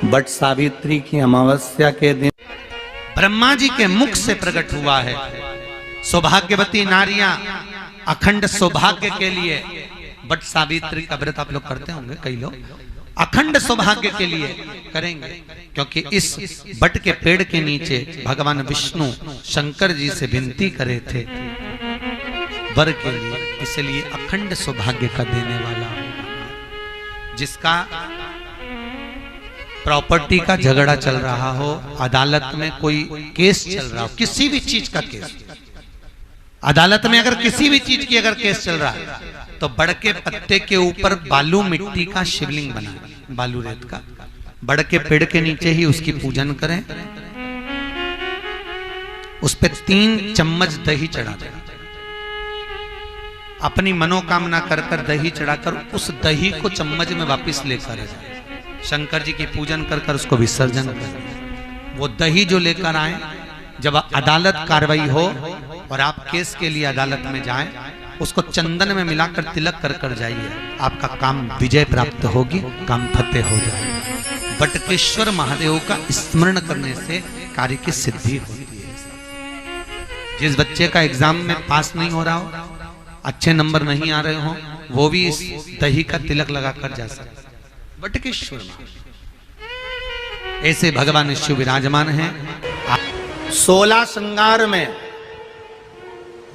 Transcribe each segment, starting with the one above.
But Savitri की अमावस्या के दिन ब्रह्मा जी के मुख से प्रकट हुआ है। सौभाग्यवती नारियां अखंड सौभाग्य के लिए बट सावित्री का व्रत आप लोग करते होंगे, कई लोग अखंड सौभाग्य के लिए करेंगे, क्योंकि इस बट के पेड़ के नीचे भगवान विष्णु शंकर जी से विनती करे थे वर के लिए, इसलिए अखंड सौभाग्य का देने वाला जिसका प्रॉपर्टी का झगड़ा चल रहा हो, अदालत में कोई केस चल रहा हो, किसी भी चीज का केस, अदालत में अगर किसी भी चीज की अगर केस चल रहा है तो बड़ के पत्ते के ऊपर बालू मिट्टी का शिवलिंग बना, बालू रेत का, बड़ के पेड़ के नीचे ही उसकी पूजन करें, उस पे 3 चम्मच दही चढ़ा दें, अपनी मनोकामना कर कर दही चढ़ाकर उस दही को चम्मच में वापस लेकर जाए, शंकर जी की पूजन कर कर उसको विसर्जन करें। वो दही जो लेकर आए, जब अदालत कार्रवाई हो और आप केस के लिए अदालत में जाएं, उसको चंदन में मिलाकर तिलक कर कर जाइए, आपका काम विजय प्राप्त होगी, काम फतेह हो जाएगा। बटकेश्वर महादेव का स्मरण करने से कार्य की सिद्धि होती है। जिस बच्चे का एग्जाम में पास नहीं हो रहा हो, अच्छे नंबर नहीं आ रहे हो, वो भी इस दही का तिलक लगाकर जा सकता है। बटकेश्वर ऐसे भगवान शिव विराजमान हैं। 16 श्रृंगार में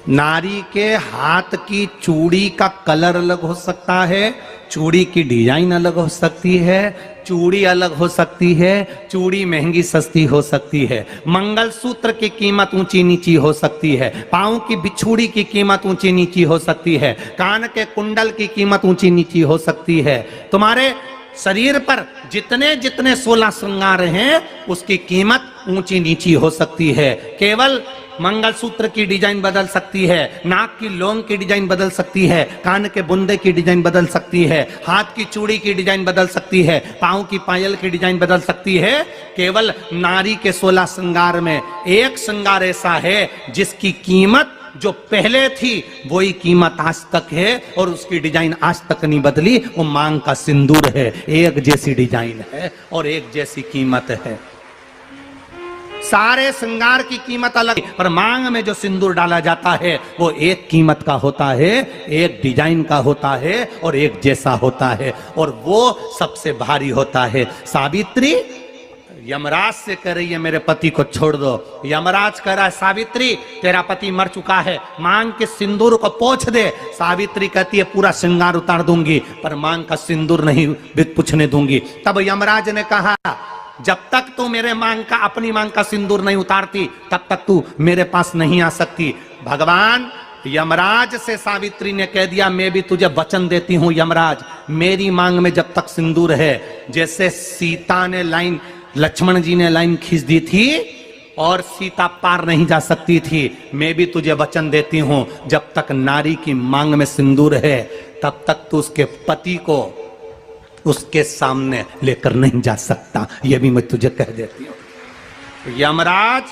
नारी के हाथ की चूड़ी का कलर अलग हो सकता है, चूड़ी की डिजाइन अलग हो सकती है, चूड़ी अलग हो सकती है, चूड़ी महंगी सस्ती हो सकती है, मंगलसूत्र की कीमत ऊंची नीची हो सकती है, पांव की बिछुड़ी की कीमत ऊंची नीची हो सकती है, कान के कुंडल की कीमत ऊंची नीची हो सकती है। तुम्हारे शरीर पर जितने जितने 16 श्रृंगार हैं उसकी कीमत ऊंची नीची हो सकती है। केवल मंगलसूत्र की डिजाइन बदल सकती है, नाक की लौंग की डिजाइन बदल सकती है, कान के बुंदे की डिजाइन बदल सकती है, हाथ की चूड़ी की डिजाइन बदल सकती है, पांव की पायल की डिजाइन बदल सकती है। केवल नारी के 16 श्रृंगार में एक श्रृंगार ऐसा है जिसकी कीमत जो पहले थी वही कीमत आज तक है और उसकी डिजाइन आज तक नहीं बदली। वो मांग का सिंदूर है, एक जैसी डिजाइन है और एक जैसी कीमत है। सारे श्रृंगार की कीमत अलग, पर मांग में जो सिंदूर डाला जाता है वो एक कीमत का होता है, एक डिजाइन का होता है और एक जैसा होता है, और वो सबसे भारी होता है। सावित्री यमराज से कह रही है मेरे पति को छोड़ दो। यमराज कह रहा है सावित्री तेरा पति मर चुका है, मांग के सिंदूर को पोंछ दे। सावित्री कहती है पूरा श्रृंगार उतार दूंगी पर मांग का सिंदूर नहीं पूछने दूंगी। तब यमराज ने कहा जब तक तू मेरे मांग का अपनी मांग का सिंदूर नहीं उतारती तब तक तू मेरे पास नहीं आ सकती। भगवान यमराज से सावित्री ने कह दिया मैं भी तुझे वचन देती हूं यमराज, मेरी मांग में जब तक सिंदूर है, जैसे सीता ने लाइन, लक्ष्मण जी ने लाइन खींच दी थी और सीता पार नहीं जा सकती थी, मैं भी तुझे वचन देती हूं जब तक नारी की मांग में सिंदूर है तब तक तू उसके पति को उसके सामने लेकर नहीं जा सकता। यह भी मैं तुझे कह देती हूं। यमराज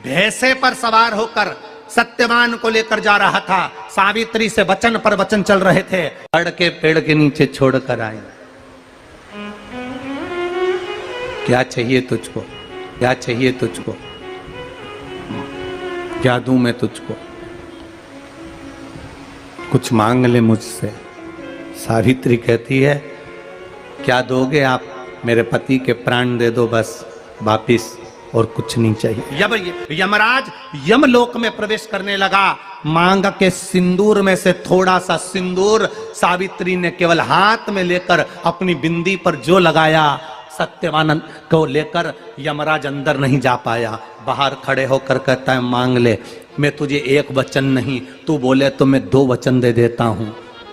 भैंसे पर सवार होकर सत्यवान को लेकर जा रहा था, सावित्री से वचन पर वचन चल रहे थे, बड़ के पेड़ के नीचे छोड़कर आए। क्या चाहिए तुझको, क्या चाहिए तुझको, क्या दूं मैं तुझको, कुछ मांग ले मुझसे। सावित्री कहती है क्या दोगे आप, मेरे पति के प्राण दे दो बस वापिस, और कुछ नहीं चाहिए। यमराज यमलोक में प्रवेश करने लगा। मांग के सिंदूर में से थोड़ा सा सिंदूर सावित्री ने केवल हाथ में लेकर अपनी बिंदी पर जो लगाया, सत्यवानंद को लेकर यमराज अंदर नहीं जा पाया। बाहर खड़े होकर कहता है मांग ले, मैं तुझे एक वचन नहीं, तू बोले तो मैं 2 वचन दे देता हूं,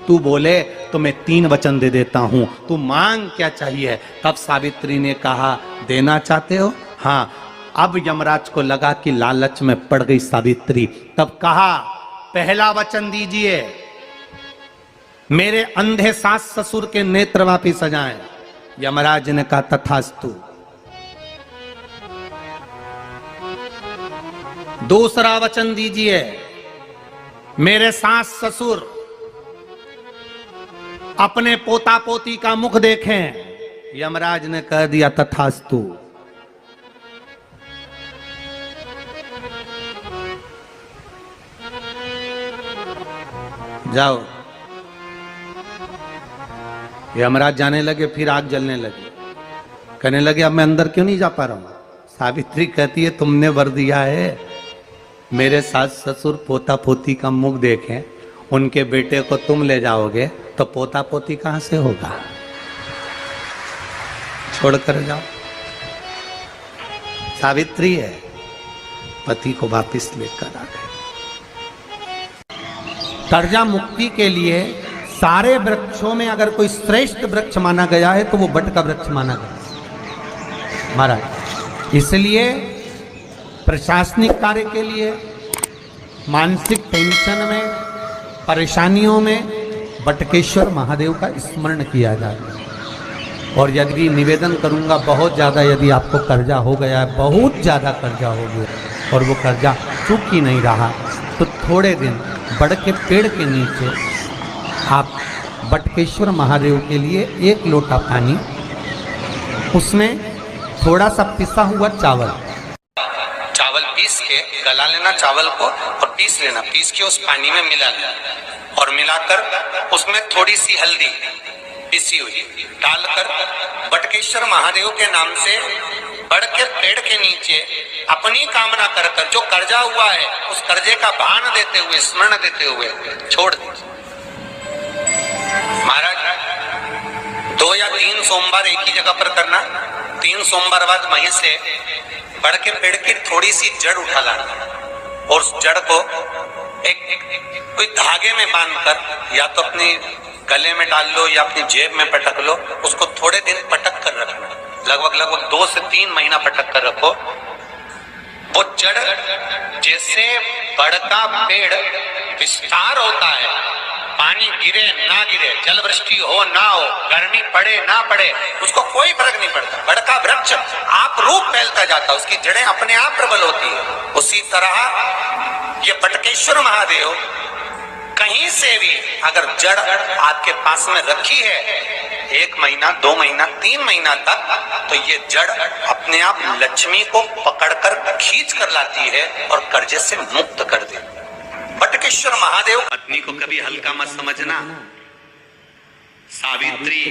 तू बोले तो मैं 3 वचन दे देता हूं, तू मांग क्या चाहिए। तब सावित्री ने कहा देना चाहते हो, हाँ। अब यमराज को लगा कि लालच में पड़ गई सावित्री, तब कहा पहला वचन दीजिए, मेरे अंधे सास ससुर के नेत्र वापिस आ जाएं। यमराज ने कहा तथास्तु। दूसरा वचन दीजिए, मेरे सास ससुर अपने पोता पोती का मुख देखें। यमराज ने कह दिया तथास्तु। जाओ। यमराज जाने लगे, फिर आग जलने लगी। कहने लगे अब मैं अंदर क्यों नहीं जा पा रहा हूं। सावित्री कहती है तुमने वर दिया है, मेरे सास ससुर पोता पोती का मुख देखें, उनके बेटे को तुम ले जाओगे तो पोता पोती कहां से होगा, छोड़ कर जाओ। सावित्री है, पति को वापिस लेकर आ गए। कर्जा मुक्ति के लिए सारे वृक्षों में अगर कोई श्रेष्ठ वृक्ष माना गया है तो वो बट का वृक्ष माना गया महाराज। इसलिए प्रशासनिक कार्य के लिए, मानसिक टेंशन में, परेशानियों में बटकेश्वर महादेव का स्मरण किया जाए। और यदि निवेदन करूंगा, बहुत ज़्यादा यदि आपको कर्जा हो गया है, बहुत ज़्यादा कर्जा हो गया और वो कर्जा चूक ही नहीं रहा, तो थोड़े दिन बड़ के पेड़ के नीचे आप बटकेश्वर महादेव के लिए 1 लोटा पानी, उसमें थोड़ा सा पिसा हुआ चावल पीस के गला लेना चावल को और पीस लेना, पीस के उस पानी में मिला लेना और मिलाकर उसमें थोड़ी सी हल्दी पिसी हुई डालकर बटकेश्वर महादेव के नाम से बड़ के पेड़ के नीचे अपनी कामना कर कर जो कर्जा हुआ है उस कर्जे का भान देते हुए, स्मरण देते हुए छोड़ दीजिए। महाराज 2 या 3 सोमवार एक ही जगह पर करना, 3 सोमवार बाद वहीं से बड़ के पेड़ की थोड़ी सी जड़ उठा लाना और उस जड़ को एक कोई धागे में बांधकर या तो अपने गले में डाल लो या अपनी जेब में पटक लो, उसको थोड़े दिन पटक कर रखना, लगभग 2 से 3 महीना पटक कर रखो। वो जड़ जैसे बड़ का पेड़ विस्तार होता है, पानी गिरे ना गिरे, जल वृष्टि हो ना हो, गर्मी पड़े ना पड़े, उसको कोई फर्क नहीं पड़ता। बड़ का वृक्ष आप रूप फैलता जाता, उसकी जड़ें अपने आप प्रबल होती है। उसी तरह ये बटकेश्वर महादेव कहीं से भी अगर जड़ आपके पास में रखी है 1 महीना, 2 महीना, 3 महीना तक, तो ये जड़ अपने आप लक्ष्मी को पकड़कर खींच कर लाती है और कर्जे से मुक्त कर देती है। बटकेश्वर महादेव। पत्नी को कभी हल्का मत समझना। सावित्री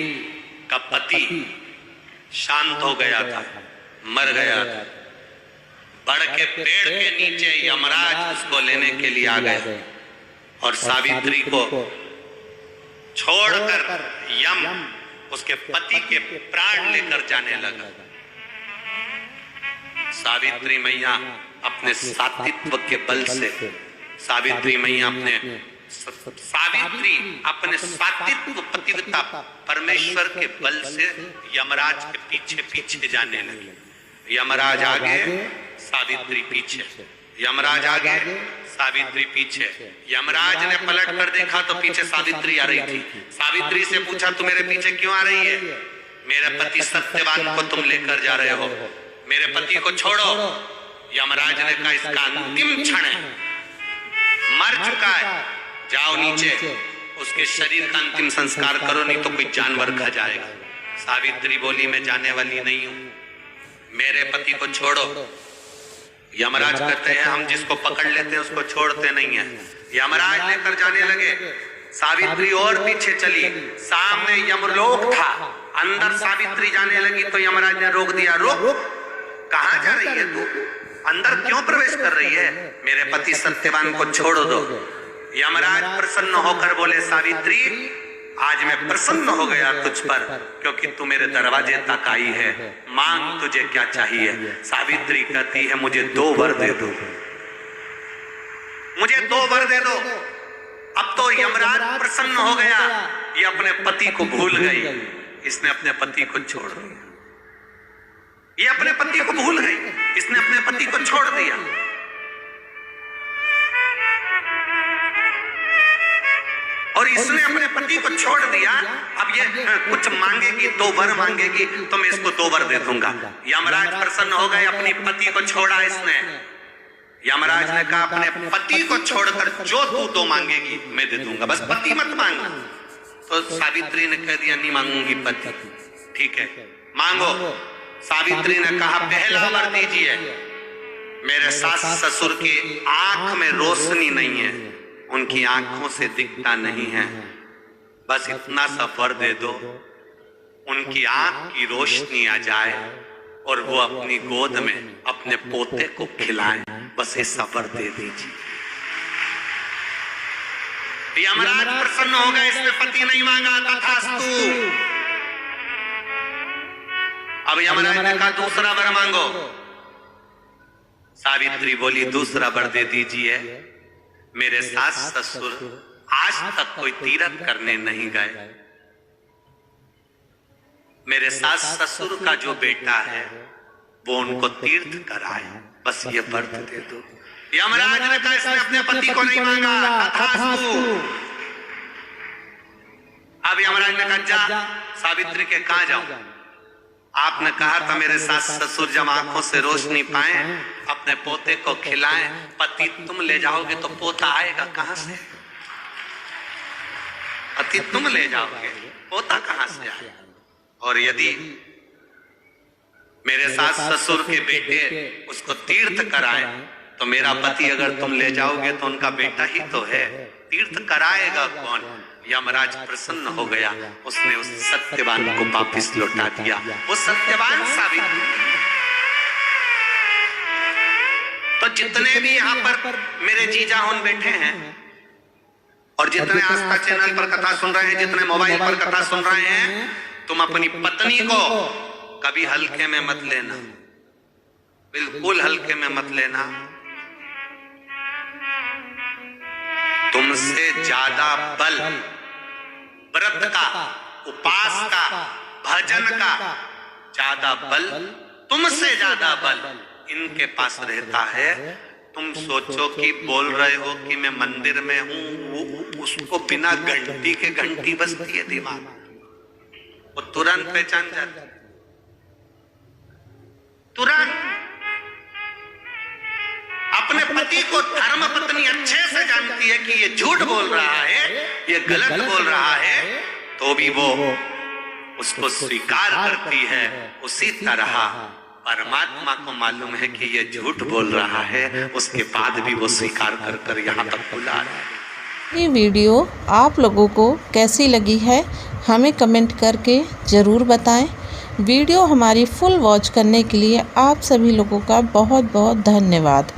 का पति शांत हो गया था, मर गया था। बड़ के पेड़ के नीचे यमराज उसको लेने के लिए आ गए और सावित्री को छोड़कर यम उसके पति के प्राण लेकर जाने लगा। सावित्री मैया अपने सातित्व के बल से, सावित्री अपने सातित्व पतिव्रता परमेश्वर के बल से यमराज के पीछे पीछे जाने लगी। यमराज आगे, सावित्री पीछे, यमराज आगे, सावित्री पीछे। यमराज ने पलट कर देखा तो पीछे सावित्री आ रही थी। सावित्री से पूछा तू मेरे पीछे क्यों आ रही है? मेरे पति सत्यवान को तुम लेकर जा रहे हो, मेरे पति को छोड़ो। यमराज ने कहा इसका अंतिम क्षण है, मर चुका है, जाओ नीचे उसके शरीर का अंतिम संस्कार करो, नहीं तो कोई जानवर खा जाएगा। सावित्री बोली मैं जाने वाली नहीं हूं, मेरे पति को छोड़ो। यमराज कहते हैं हम जिसको पकड़ लेते हैं उसको छोड़ते नहीं है। यमराज लेकर जाने लगे, सावित्री और पीछे चली, सामने यमलोक था, अंदर सावित्री जाने लगी तो यमराज ने रोक दिया, रुक, कहां जा रही है तू, अंदर क्यों प्रवेश कर रही है, मेरे पति सत्यवान को छोड़ दो। यमराज प्रसन्न होकर बोले सावित्री आज मैं प्रसन्न हो गया तुझ पर, क्योंकि तू मेरे दरवाजे तक आई है, मांग तुझे क्या चाहिए। सावित्री कहती है मुझे 2 वर दे दो, मुझे 2 वर दे दो। अब तो यमराज प्रसन्न हो गया, ये अपने पति को भूल गई, इसने अपने पति को छोड़ दिया। ये अपने पति को भूल गई, इसने अपने पति को छोड़ दिया। और इसने अपने पति को छोड़ दिया। अब ये कुछ मांगेगी, 2 वर मांगेगी तो मैं इसको 2 वर दे दूंगा। यमराज प्रसन्न हो गए, अपनी पति को छोड़ा इसने। यमराज ने कहा अपने पति को छोड़कर जो तू 2 मांगेगी मैं दे दूंगा, बस पति मत मांग। तो सावित्री ने कह दिया नहीं मांगूंगी पति। ठीक है, मांगो। सावित्री ने कहा पहला वर दीजिए। मेरे सास ससुर की आंख में रोशनी नहीं है, उनकी आंखों से दिखता नहीं है, बस इतना सा वर दे दो, उनकी आंख की रोशनी आ जाए और वो अपनी गोद में अपने पोते को खिलाएं, बस ऐसा वर दे दीजिए। यमराज प्रसन्न हो गए, इसने पति नहीं मांगा, तथास्तु। अब यमराज ने कहा दूसरा वर मांगो। सावित्री बोली दूसरा वर दे दीजिए। मेरे सास ससुर आज तक कोई तीर्थ करने नहीं गए, मेरे सास ससुर का जो बेटा है वो उनको तीर्थ कराए, बस ये वर दे दो। यमराज ने कहा इसने अपने पति को नहीं मांगा, तथास्तु। अब यमराज ने कहा जा सावित्री के कहां जाऊं? आपने कहा था मेरे सास ससुर जब आंखों से रोशनी पाए अपने पोते को खिलाएं, पति तुम ले जाओगे तो पोता आएगा कहां से? पति तुम ले जाओगे, पोता कहां से आएगा? और यदि मेरे सास ससुर के बेटे उसको तीर्थ कराए तो मेरा पति अगर तुम ले जाओगे तो उनका बेटा ही तो है, तीर्थ कराएगा कौन? यमराज प्रसन्न हो गया, उसने उस सत्यवान को वापिस लौटा दिया। वो सत्यवान सावित्री। तो जितने भी यहाँ पर मेरे जीजा होन बैठे हैं और जितने आस्था चैनल पर कथा सुन रहे हैं, जितने मोबाइल पर कथा सुन रहे हैं, तुम अपनी पत्नी को कभी हल्के में मत लेना, बिल्कुल हल्के में मत लेना। तुमसे ज्यादा बल व्रत का, उपास का, भजन का ज्यादा बल, तुमसे ज्यादा बल इनके पास रहता है। तुम सोचो कि बोल रहे हो कि मैं मंदिर में हूं, उसको बिना घंटी के घंटी बजती है दिमाग, वो तुरंत पहचान जाता, तुरंत। अपने पति को धर्म पत्नी अच्छे से जानती है कि ये झूठ बोल रहा है, ये गलत बोल रहा है, तो भी वो उसको स्वीकार करती है। उसी तरह परमात्मा को मालूम है कि ये झूठ बोल रहा है, उसके बाद भी वो स्वीकार कर कर यहाँ तक बुला रहा है। ये वीडियो आप लोगों को कैसी लगी है हमें कमेंट करके ज़रूर बताएं। वीडियो हमारी फुल वॉच करने के लिए आप सभी लोगों का बहुत बहुत धन्यवाद।